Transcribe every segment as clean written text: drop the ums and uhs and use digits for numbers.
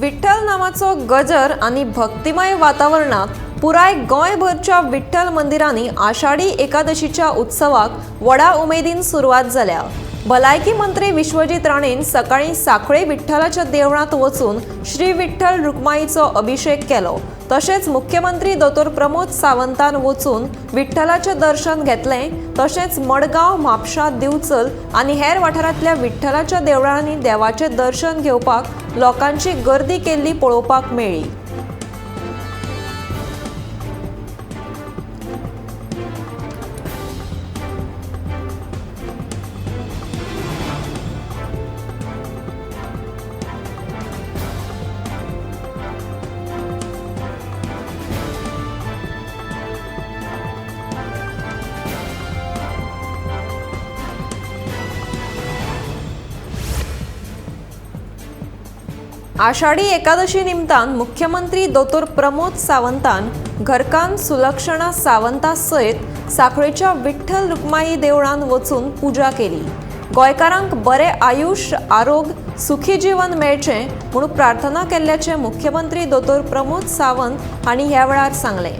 विठ्ठल नावाचो गजर आणि भक्तिमय वातावरणात पुराय गोंयभरच्या विठ्ठल मंदिरांनी आषाढी एकादशीच्या उत्सवाक व्हडा उमेदीन सुरवात जाल्या। भलायकी मंत्री विश्वजीत राणेन सकाळी सांखळे विठ्ठलाच्या देवळात वचून श्री विठ्ठल रुक्माईचो अभिषेक केलो। तशेंच मुख्यमंत्री दोतोर प्रमोद सावंतान वचून विठ्ठलाचे दर्शन घेतले। तशेंच मडगांव, म्हापशा, दिवचल आणि हेर वाठारांतल्या विठ्ठलाच्या देवळांनी देवाचे दर्शन घेवपाक लोकांची गर्दी केल्ली पळोवपाक मेळ्ळी। आषाढी एकादशी निमतान मुख्यमंत्री दोतोर प्रमोद सावंतान घरकान सुलक्षणा सावंता सयत सांखळेच्या विठ्ठल रुक्माई देवळान वचून पूजा केली। गोंयकारांक बरे आयुष्य, आरोग्य, सुखी जीवन मेळचें म्हणून प्रार्थना केल्ल्याचे मुख्यमंत्री दोतोर प्रमोद सावंत हांणी ह्या वेळार सांगले।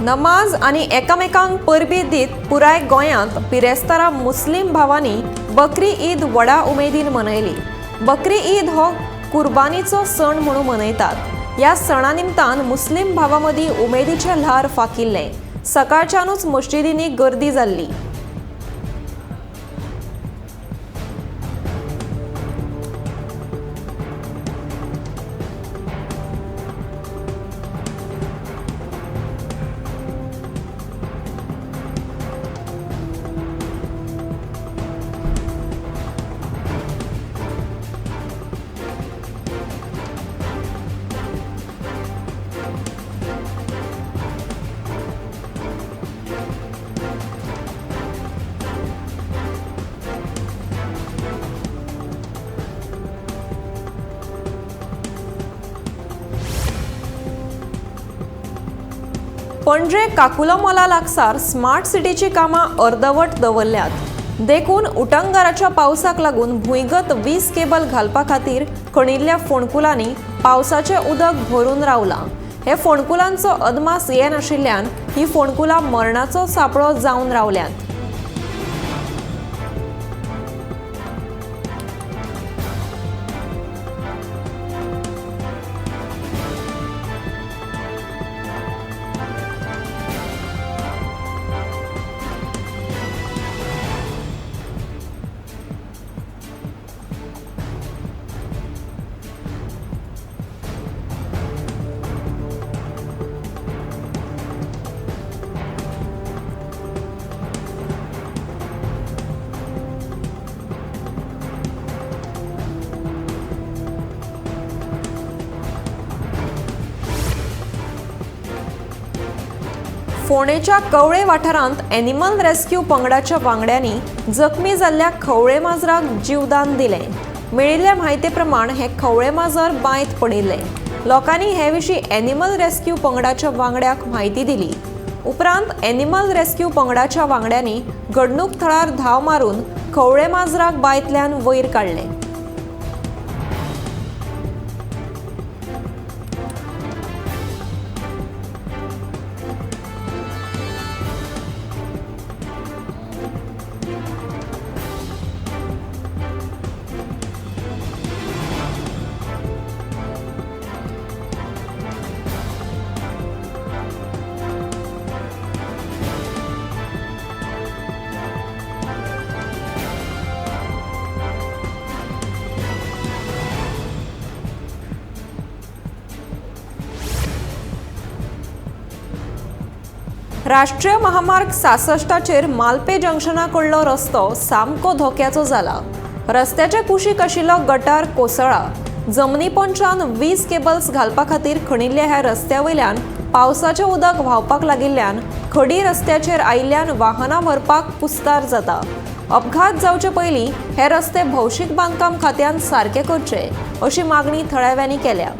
नमाज आणि एकामेकांक परबी दीत पुराय गोंयांत पिरेस्तारा मुस्लिम भावांनी बकरी ईद व्हडा उमेदीन मनयली। बकरी ईद हो कुर्बानीचो सण म्हणून मनयतात। ह्या सणा निमतान मुस्लिम भावां मदीं उमेदीचे ल्हार फाकिल्ले। सकाळच्यानूच मस्जिदींनी गर्दी जाल्ली। पणजे काकुलो मोला लागसार स्मार्ट सिटीची कामां अर्दवट दवरल्यात। देखून उटंगाराच्या पावसाक लागून भुंयगत वीज केबल घालपा खातीर खणिल्ल्या फोंडकुलांनी पावसाचे उदक भरून रावलां। हे फोंडकुलांचो अदमास येनाशिल्ल्यान ही फोंडकुलां मरणाचो सापळो जावन रावल्यात। फोंडेच्या कवळे वाठारांत एनिमल रेस्क्यू पंगडाच्या वांगड्यांनी जखमी जाल्ल्या खवळे माजराक जीवदान दिलें। मेळिल्ल्या म्हायती प्रमाण हे खवळे माजर बांयत पडिल्ले। लोकांनी हे विशीं एनिमल रेस्क्यू पंगडाच्या वांगड्याक म्हायती दिली। उपरांत एनिमल रेस्क्यू पंगडाच्या वांगड्यांनी घडणूक थळार धांव मारून खवळे माजराक बांयतल्यान वयर काडले। राष्ट्रीय महामार्ग 66चेर मालपे जंक्शनाकडलो रस्तो सामको धोक्याचो जाला. रस्त्याचे कुशीक आशिल्लो गटार कोसळ्ळा. जमनी पोंचान 20 केबल्स घालपा खातीर खणिल्ल्या ह्या रस्त्या वयल्यान पावसाचें उदक व्हांवपाक लागिल्ल्यान खडी रस्त्याचेर आयिल्ल्यान वाहनां व्हरपाक कुस्तार जाता. अपघात जावचे पयलीं हे रस्ते भौशीक बांदकाम खात्यान सारके करचे अशी मागणी थळाव्यांनी केल्या.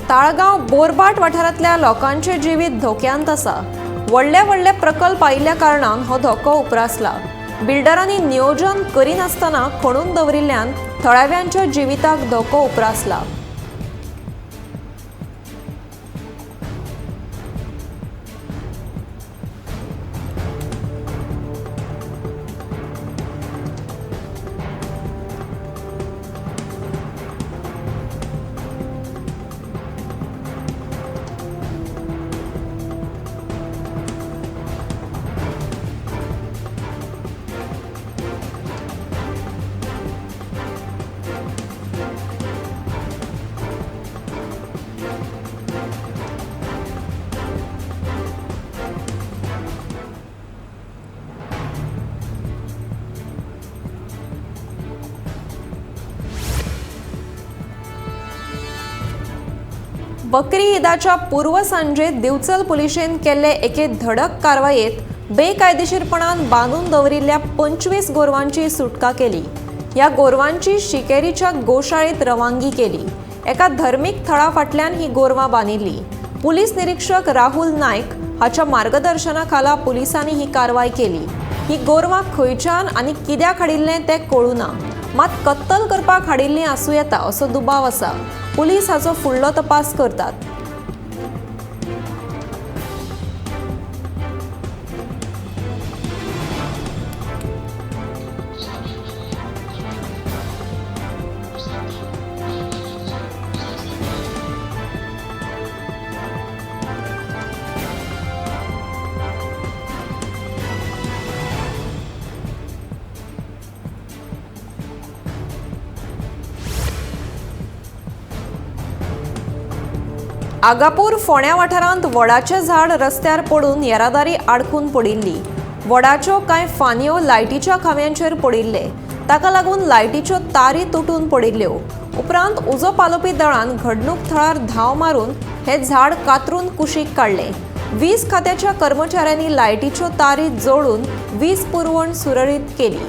ताळगाव बोरबाट वाठारांतल्या लोकांचे जिवीत धोक्यांत आसा. व्हडले प्रकल्प आयिल्ल्या कारणान हो धोको उप्रासला. बिल्डरांनी नियोजन करिनासतना खणून दवरिल्ल्यान थळाव्यांच्या जिविताक धोको उप्रासला. बकरी ईदाच्या पूर्व सांजेत दिवचल पुलिशेन केल्ले एके धडक कारवायेत बेकायदेशीरपणान बांदून दवरिल्ल्या 25 गोरवांची सुटका केली. ह्या गोरवांची शिकेरीच्या गोशाळेत रवानगी केली. एका धर्मीक थळा फाटल्यान ही गोरवां बांदिल्ली. पुलीस निरीक्षक राहुल नायक हाच्या मार्गदर्शना खाला पुलिसांनी ही कारवाय केली. ही गोरवां खंयच्यान आनी कित्याक हाडिल्लें तें कळुना, मात कत्तल करपाक हाडिल्लीं आसूं येता असो दुबाव आसा. पुलीस हाचो फुडलो तपास करतात. आगापूर फोंड्या वाठारांत वडाचें झाड रस्त्यार पडून येरादारी आडखून पडिल्ली. वडाच्यो कांय फांदयो लायटीच्या खांब्यांचेर पडिल्ले. ताका लागून लायटीच्यो तारी तुटून पडिल्ल्यो. उपरांत उजो पालोवपी दळान घडणूक थळार धांव मारून हे झाड कातरून कुशीक काडले. वीज खात्याच्या कर्मचाऱ्यांनी लायटीच्यो तारी जोडून वीज पुरवण सुरळीत केली.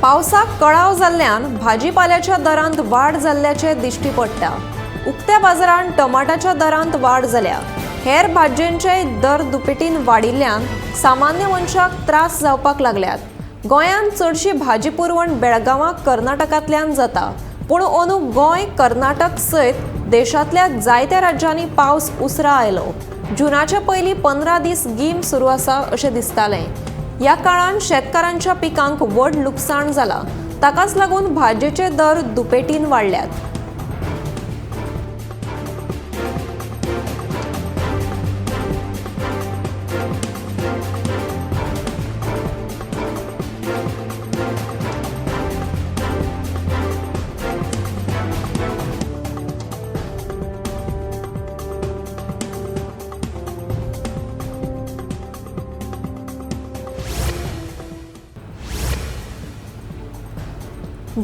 पावसाक कळाव जाल्ल्यान भाजीपाल्याच्या दरांत वाड जाल्ल्याचे दिश्टी पडटा. उक्त्या बाजारांत टमाटाच्या दरांत वाड जाल्या. हेर भाजयेंचे दर दुपेटीन वाडिल्ल्यान सामान्य मनशाक त्रास जावपाक लागल्यात. गोंयांत चडशी भाजी पुरवण बेळगांवां कर्नाटकांतल्यान जाता. पूण अंदू गोंय कर्नाटक सयत देशांतल्या जायत्या राज्यांनी पावस उसरा आयलो. जुनाच्या पयलीं 15 दीस गीम सुरू आसा अशें दिसतालें. ह्या काळान शेतकारांच्या पिकांक व्हड लुकसाण जाला. ताकाच लागून भाजयेचे दर दुपेटीन वाडल्यात.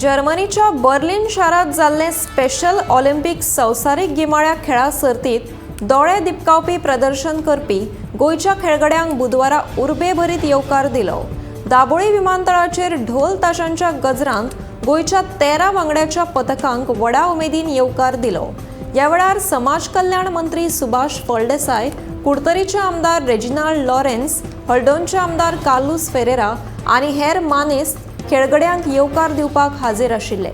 जर्मनीच्या बर्लिन शारात जाल्ले स्पेशल ऑलिंपिक संवसारीक गिमाळ्या खेळा सर्तीत दोळे दिपकावपी प्रदर्शन करपी गोंयच्या खेळगड्यांक बुधवारा उर्बे भरीत येवकार दिलो। दाबोळी विमानतळाचेर ढोल ताशांच्या गजरांत गोंयच्या 13 वांगड्याच्या पथकांक व्हडा उमेदीन येवकार दिलो। ह्या वेळार समाज कल्याण मंत्री सुभाष फळदेसाय, कुडतरीचे आमदार रेजिनाल्ड लॉरेन्स, हळडोणचे आमदार कार्लोस फेरेरा आनी हेर मानेस्त खेळगड्यांक येवकार दिवपाक हाजीर आशिल्ले।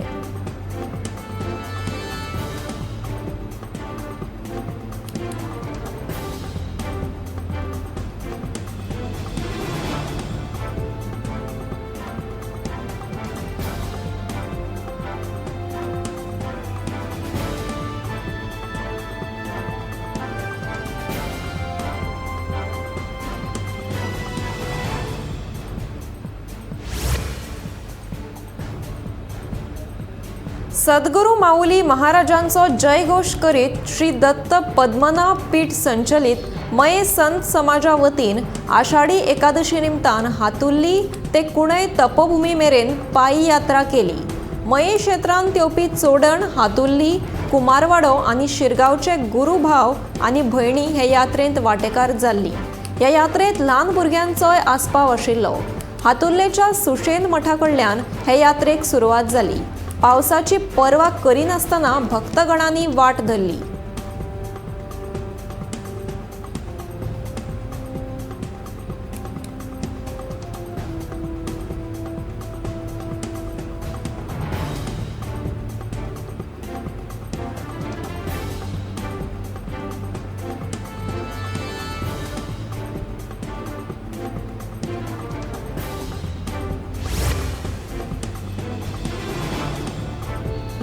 सद्गुरू माऊली महाराजांचो जयघोष करीत श्री दत्त पद्मनाभ पीठ संचलित मये संत समाजा वतीन आषाढी एकादशी निमतान हातुल्ली ते कुणय तपभूमी मेरेन पायी यात्रा केली। मये क्षेत्रांत येवपी चोडण, हातुल्ली, कुमारवाडो आनी शिरगांवचे गुरू भाव आनी भयणी हे यात्रेंत वांटेकार जाल्लीं। ह्या यात्रेंत ल्हान भुरग्यांचोय आस्पाव आशिल्लो। हातुल्लेच्या सुशेन मठा कडल्यान हे यात्रेक सुरवात जाली। पावसाची पर्वा करिनासतना भक्तगणांनी वाट धरली।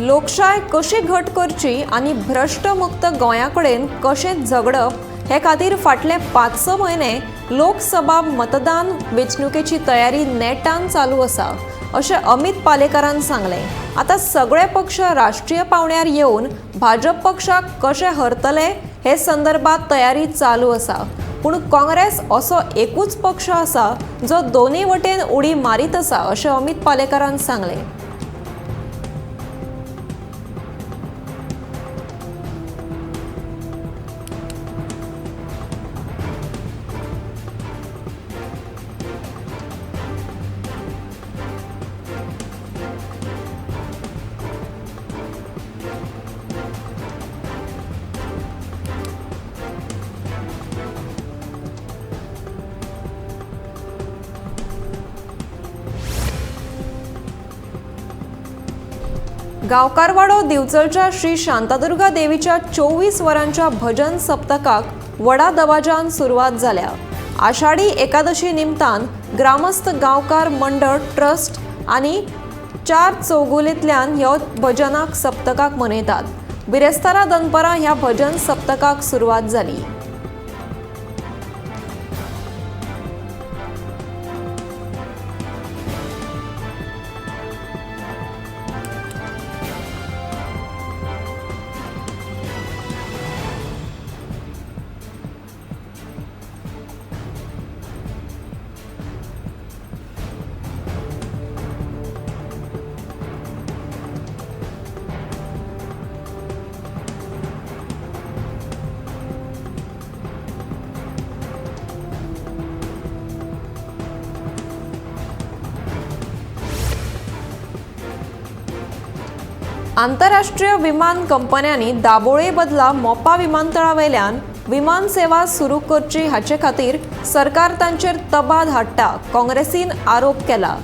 लोकशाय कशी घट करची आनी भ्रष्टमुक्त गोंयाकडेन कशें झगडप हे खातीर फाटले 5-6 म्हयने लोकसभा मतदान वेंचणुकेची तयारी नेटान चालू आसा अशें अमित पालेकरान सांगलें। आतां सगळे पक्ष राष्ट्रीय पावंड्यार येवन भाजप पक्षाक कशें हरतले हे संदर्भात तयारी चालू आसा। पूण काँग्रेस असो एकूच पक्ष आसा जो दोनी वटेन उडी मारीत आसा अशें अमित पालेकरान सांगलें। गांवकारवाडो दिवचलच्या श्री शांतादुर्गा देवीच्या 24 वरांच्या भजन सप्तकाक व्हडा दबाज्यान सुरवात जाल्या। आषाढी एकादशी निमतान ग्रामस्थ गांवकार मंडळ ट्रस्ट आनी 4 चौगुलेंतल्यान ह्या भजनाक सप्तकाक मनयतात। बिरेस्तारा दनपरां ह्या भजन सप्तकाक सुरवात जाली। आंतरराष्ट्रीय विमान कंपन्यांनी दाबोळे बदला मोपा विमानतळावेल्यान विमान सेवा सुरू करची हाचे खातीर सरकार तांचेर तबाद हाडटा, काँग्रेसीन आरोप केला।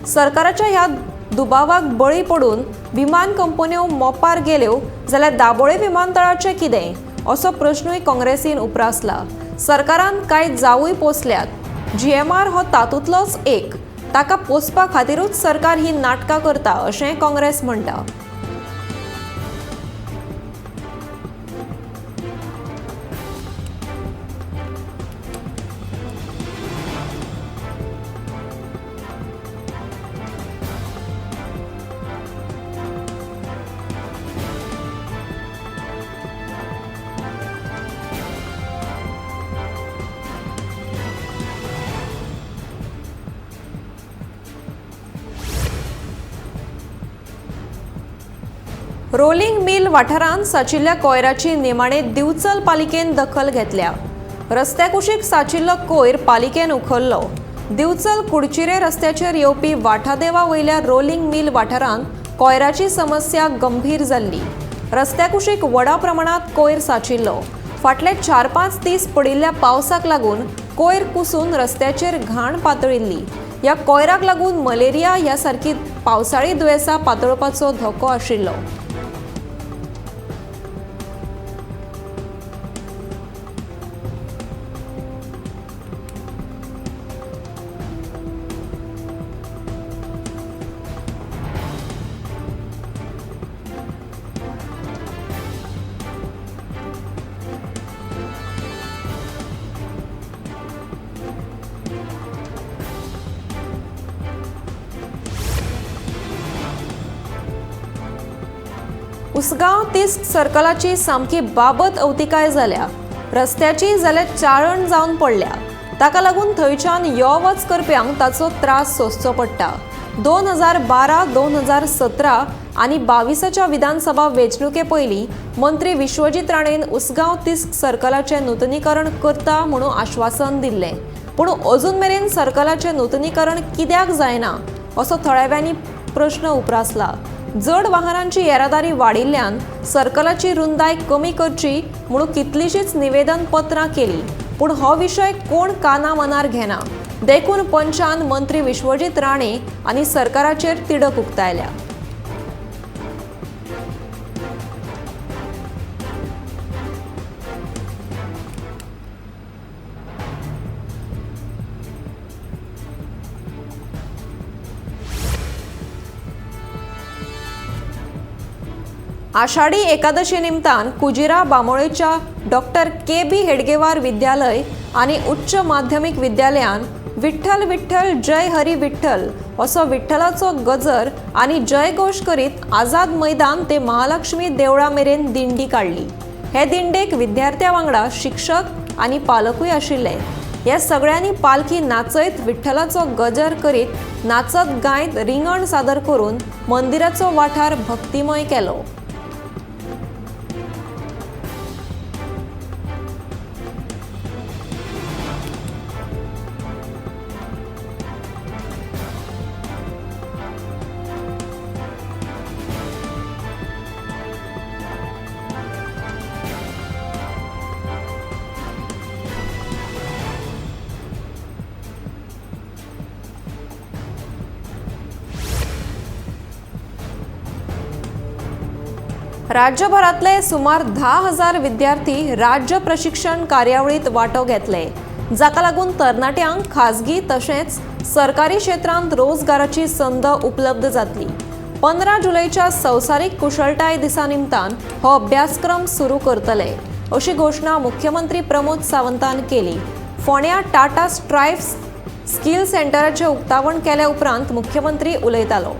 सरकाराच्या ह्या दुबावाक बळी पडून विमान कंपन्यो मोपार गेल्यो जाल्यार दाबोळे विमानतळाचें कितें असो प्रश्नूय काँग्रेसीन उपरासला। सरकारान कांय जावूय पोसल्यात। GMR हो तातूंतलोच एक। ताका पोसपा खातीरूच सरकार ही नाटकां करता अशें काँग्रेस म्हणटा। रोलिंग मिल वाठारांत साचिल्ल्या कोयराची निमाणे दिवचल पालिकेन दखल घेतल्या. रस्त्याकुशीक साचिल्लो कोयर पालिकेन उखल्लो. दिवचल कुडचिरे रस्त्याचेर येवपी वाठादेवा वयल्या रोलिंग मिल वाठारांत कोयराची समस्या गंभीर जाल्ली. रस्त्याकुशीक व्हडा प्रमाणात कोयर साचिल्लो. फाटले 4-5 दीस पडिल्ल्या पावसाक लागून कोयर कुसून रस्त्याचेर घाण पातळिल्ली. ह्या कोयराक लागून मलेरिया ह्या सारकी पावसाळी दुयेंसां पातळपाचो धोको आशिल्लो. उसगांव तिस्क सर्कलाची सामकी बाबत अवतिकाय जाल्या. रस्त्याची जाल्यार चाळण जावन पडल्या. ताका लागून थंयच्यान यो वच करप्यांक ताचो त्रास सोंसचो पडटा. 2012, 2017 आनी 22च्या विधानसभा वेंचणुके पयलीं मंत्री विश्वजीत राणेन उसगांव तिस्क सर्कलाचें नूतनीकरण करता म्हणून आश्वासन दिल्लें. पूण अजून मेरेन सर्कलाचें नूतनीकरण कित्याक जायना असो थोड्याव्यांनी प्रश्न उप्रासला. जड वाहनांची येरादारी वाडिल्ल्यान सर्कलाची रुंदाय कमी करची म्हणून कितलीशींच निवेदन पत्रां केली. पूण हो विशय कोण काना मनार घेना. देखून पंचान मंत्री विश्वजीत राणे आनी सरकाराचेर तिडक उक्तायल्या. आषाढी एकादशी निमतान कुजिरा बांबोळेच्या डॉक्टर के.बी. हेडगेवार विद्यालय आनी उच्च माध्यमीक विद्यालयान विठ्ठल विठ्ठल जय हरी विठ्ठल असो विठ्ठलाचो गजर आनी जयघोष करीत आझाद मैदान ते महालक्ष्मी देवळा मेरेन दिंडी काडली. हे दिंडेक विद्यार्थ्यां वांगडा शिक्षक आनी पालकूय आशिल्ले. ह्या सगळ्यांनी पालखी नाचयत विठ्ठलाचो गजर करीत नाचत गायत रिंगण सादर करून मंदिराचो वाठार भक्तिमय केलो. राज्यभरातले सुमार 10,000 विद्यार्थी राज्य प्रशिक्षण कार्यावळीत वांटो घेतले. जाका लागून तरणाट्यांक खाजगी तशेंच सरकारी क्षेत्रांत रोजगाराची संद उपलब्ध जातली. 15 जुलैच्या संवसारीक कुशळटाय दिसा निमतान हो अभ्यासक्रम सुरू करतले अशी घोषणा मुख्यमंत्री प्रमोद सावंतान केली. फोंड्या टाटा स्ट्रायव्स स्किल सेंटराचें उक्तावण केल्या उपरांत मुख्यमंत्री उलयतालो.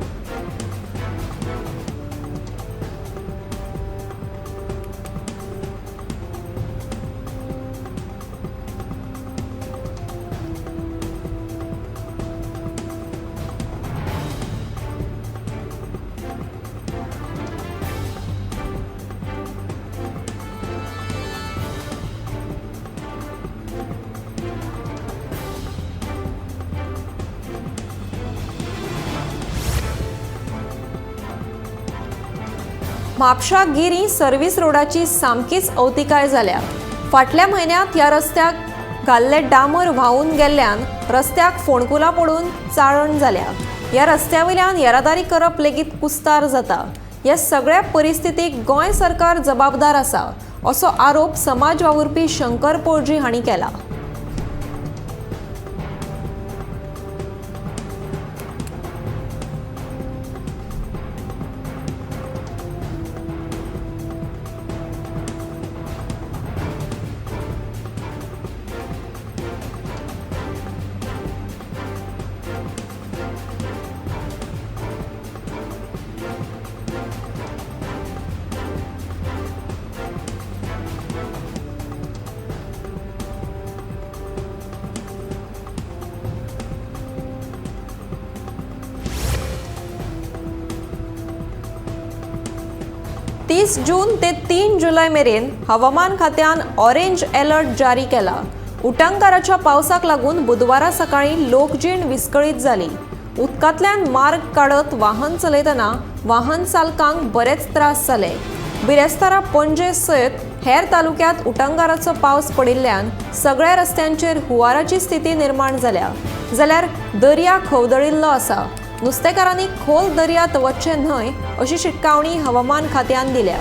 म्हापशा गिरी सर्व्हिस रोडाची सामकीच अवतिकाय जाल्या. फाटल्या म्हयन्यांत ह्या रस्त्याक घाल्ले डांबर व्हांवून गेल्ल्यान रस्त्याक फोंडकुलां पडून चाळण जाल्या. ह्या रस्त्यावयल्यान येरादारी करप लेगीत कुस्तार जाता. ह्या सगळ्या परिस्थितीक गोंय सरकार जबाबदार आसा असो आरोप समाज वावुरपी शंकर पोळजी हांणी केला. 30 जून ते 3 जुलै मेरेन हवामान खात्यान ऑरेंज अलर्ट जारी केला। उटंगाराच्या पावसाक लागून बुधवारा सकाळी लोकजीण विस्कळीत जाली। उदकांतल्यान मार्ग काडत वाहन चलयतना वाहन चालकांक बरेच त्रास जाले। बिरेस्तारा पणजे सयत हेर तालुक्यात उटंगाराचो पावस पडिल्ल्यान सगळ्या रस्त्यांचेर हुंवाराची स्थिती निर्माण जाल्यार दर्या खवदळिल्लो आसा। नुस्तेकारांनी खोल दर्यांत वचचे न्हय अशी शिटकावणी हवामान खात्यान दिल्या।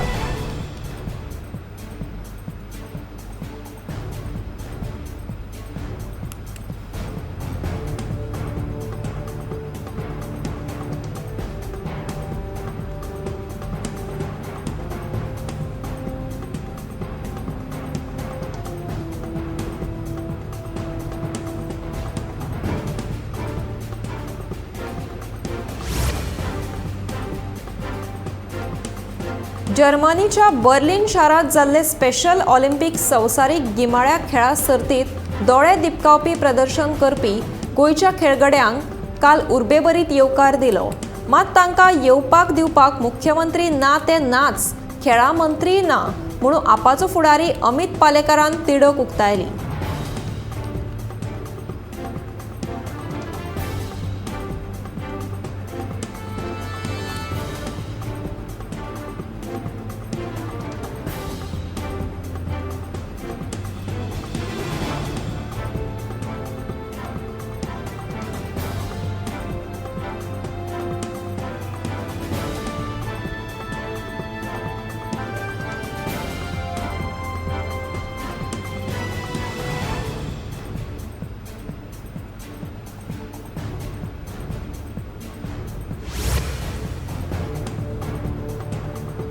जर्मनीच्या बर्लिन शारात जाल्ले स्पेशल ऑलिंपिक संवसारीक गिमाळ्या खेळा सर्तीत दोळे दिपकावपी प्रदर्शन करपी गोंयच्या खेळगड्यांक काल उर्बेभरीत येवकार दिलो। मात तांकां येवपाक दिवपाक मुख्यमंत्री ना ते नाच, खेळा मंत्री ना म्हणून आपाचो फुडारी अमित पालेकरान तिडक उक्तायली।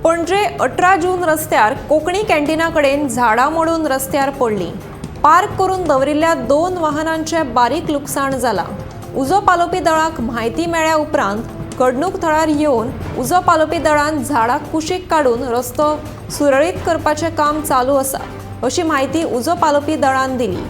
पणजे 18 जून रस्त्यार कोंकणी कॅन्टीना कडेन झाडां मोडून रस्त्यार पडलीं। पार्क करून दवरिल्ल्या 2 वाहनांचे बारीक लुकसाण जालां। उजो पालोवपी दळाक म्हायती मेळ्ळ्या उपरांत घडणूक थळार येवन उजो पालोवपी दळान झाडां कुशीक काडून रस्तो सुरळीत करपाचें काम चालू आसा अशी म्हायती उजो पालोवपी दळान दिली।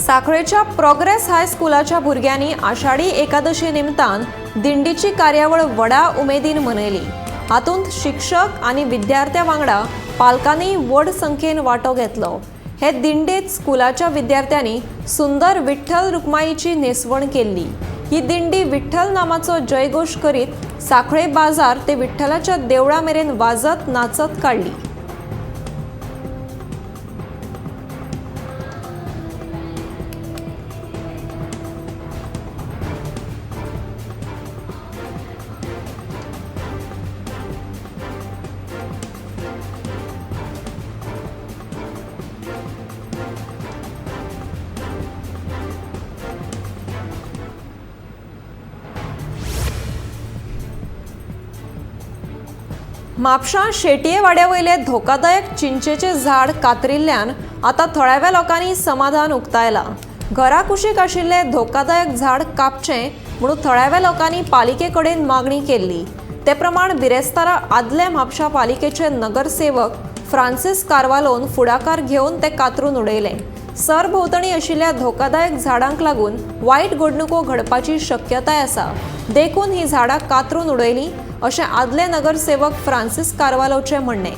साखळेच्या प्रोग्रेस हायस्कुलाच्या भुरग्यांनी आषाढी एकादशी निमतान दिंडीची कार्यावळ व्हडा उमेदीन मनयली। हातूंत शिक्षक आनी विद्यार्थ्यां वांगडा पालकांनी व्हड संख्येन वांटो घेतलो। हे दिंडेत स्कुलाच्या विद्यार्थ्यांनी सुंदर विठ्ठल रुक्माईची न्हेसवण केल्ली। ही दिंडी विठ्ठल नामाचो जयघोष करीत साखळे बाजार ते विठ्ठलाच्या देवळा मेरेन वाजत नाचत काडली। म्हापशां शेटये वाड्यावयले धोकादायक चिंचेचे झाड कातरिल्ल्यान आतां थोड्याव्या लोकांनी समाधान उक्तायलां। घरा कुशीक आशिल्ले धोकादायक झाड कापचें म्हणून थोड्याव्या लोकांनी पालिके कडेन मागणी केल्ली। ते प्रमाण बिरेस्तारा आदले म्हापशां पालिकेचे नगरसेवक फ्रांसीस कारवालोन फुडाकार घेवन ते कातरून उडयले। सरभोंवतणी आशिल्ल्या धोकादायक झाडांक लागून वायट घडणुको घडपाची शक्यताय आसा। देखून ही झाडां कातरून उडयली अशें आदले नगरसेवक फ्रांसीस कारवालोचे म्हणणे।